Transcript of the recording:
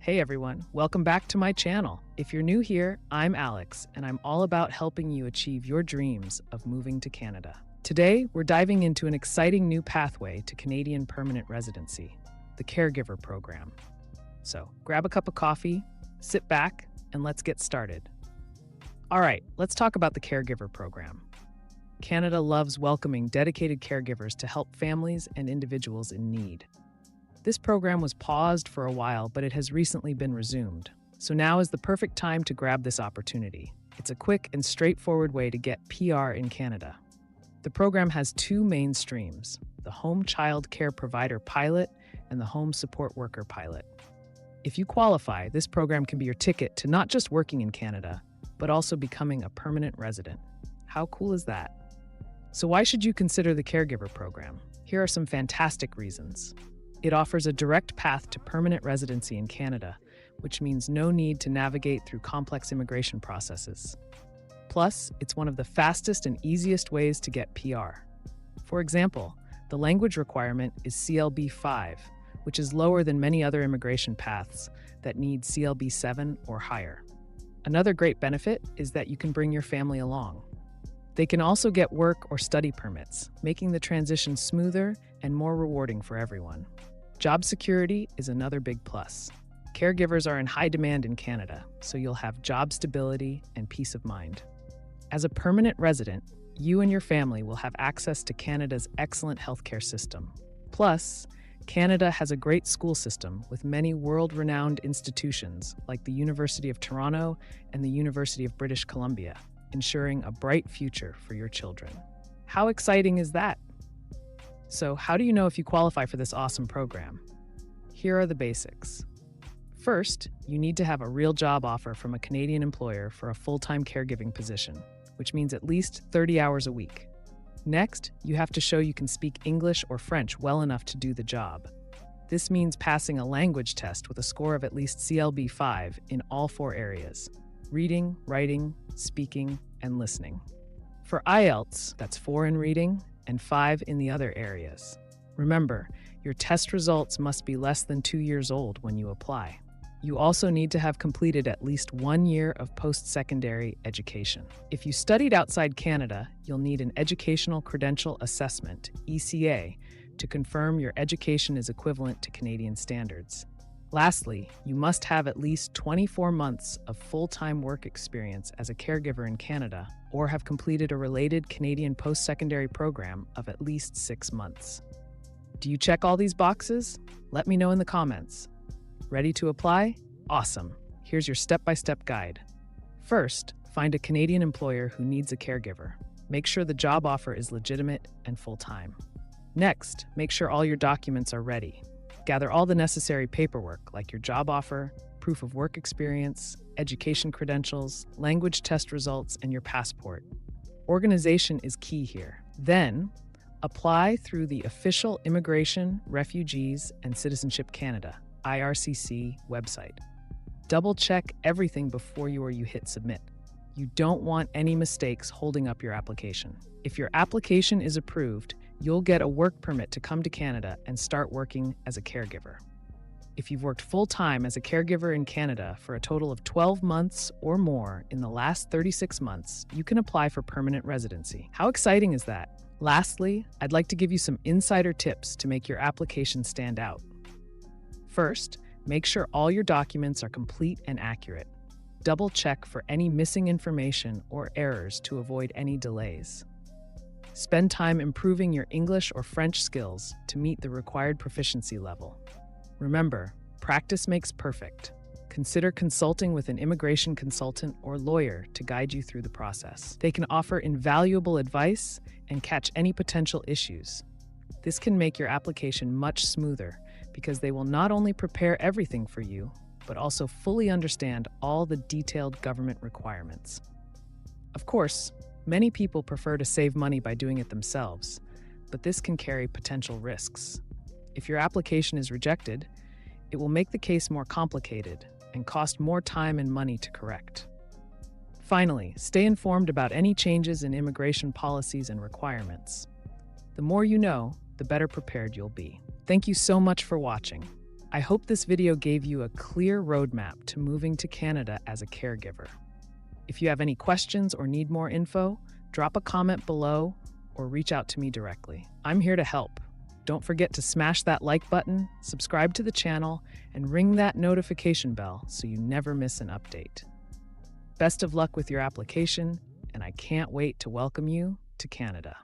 Hey everyone, welcome back to my channel. If you're new here, I'm Alex, and I'm all about helping you achieve your dreams of moving to Canada. Today, we're diving into an exciting new pathway to Canadian Permanent Residency, the Caregiver Program. So, grab a cup of coffee, sit back, and let's get started. All right, let's talk about the Caregiver Program. Canada loves welcoming dedicated caregivers to help families and individuals in need. This program was paused for a while, but it has recently been resumed. So now is the perfect time to grab this opportunity. It's a quick and straightforward way to get PR in Canada. The program has two main streams, the Home Child Care Provider Pilot and the Home Support Worker Pilot. If you qualify, this program can be your ticket to not just working in Canada, but also becoming a permanent resident. How cool is that? So why should you consider the Caregiver Program? Here are some fantastic reasons. It offers a direct path to permanent residency in Canada, which means no need to navigate through complex immigration processes. Plus, it's one of the fastest and easiest ways to get PR. For example, the language requirement is CLB 5, which is lower than many other immigration paths that need CLB 7 or higher. Another great benefit is that you can bring your family along. They can also get work or study permits, making the transition smoother and more rewarding for everyone. Job security is another big plus. Caregivers are in high demand in Canada, so you'll have job stability and peace of mind. As a permanent resident, you and your family will have access to Canada's excellent healthcare system. Plus, Canada has a great school system with many world-renowned institutions like the University of Toronto and the University of British Columbia, ensuring a bright future for your children. How exciting is that? So, how do you know if you qualify for this awesome program? Here are the basics. First, you need to have a real job offer from a Canadian employer for a full-time caregiving position, which means at least 30 hours a week. Next, you have to show you can speak English or French well enough to do the job. This means passing a language test with a score of at least CLB 5 in all 4 areas: reading, writing, speaking, and listening. For IELTS, that's 4 in reading and 5 in the other areas. Remember, your test results must be less than 2 years old when you apply. You also need to have completed at least 1 year of post-secondary education. If you studied outside Canada, you'll need an Educational Credential Assessment, ECA, to confirm your education is equivalent to Canadian standards. Lastly, you must have at least 24 months of full-time work experience as a caregiver in Canada or have completed a related Canadian post-secondary program of at least 6 months. Do you check all these boxes? Let me know in the comments. Ready to apply? Awesome. Here's your step-by-step guide. First, find a Canadian employer who needs a caregiver. Make sure the job offer is legitimate and full-time. Next, make sure all your documents are ready. Gather all the necessary paperwork like your job offer, proof of work experience, education credentials, language test results, and your passport. Organization is key here. Then, apply through the official Immigration, Refugees, and Citizenship Canada (IRCC) website. Double-check everything before you hit submit. You don't want any mistakes holding up your application. If your application is approved, you'll get a work permit to come to Canada and start working as a caregiver. If you've worked full-time as a caregiver in Canada for a total of 12 months or more in the last 36 months, you can apply for permanent residency. How exciting is that? Lastly, I'd like to give you some insider tips to make your application stand out. First, make sure all your documents are complete and accurate. Double-check for any missing information or errors to avoid any delays. Spend time improving your English or French skills to meet the required proficiency level. Remember, practice makes perfect. Consider consulting with an immigration consultant or lawyer to guide you through the process. They can offer invaluable advice and catch any potential issues. This can make your application much smoother because they will not only prepare everything for you, but also fully understand all the detailed government requirements. Of course, many people prefer to save money by doing it themselves, but this can carry potential risks. If your application is rejected, it will make the case more complicated and cost more time and money to correct. Finally, stay informed about any changes in immigration policies and requirements. The more you know, the better prepared you'll be. Thank you so much for watching. I hope this video gave you a clear roadmap to moving to Canada as a caregiver. If you have any questions or need more info, drop a comment below or reach out to me directly. I'm here to help. Don't forget to smash that like button, subscribe to the channel, and ring that notification bell so you never miss an update. Best of luck with your application, and I can't wait to welcome you to Canada.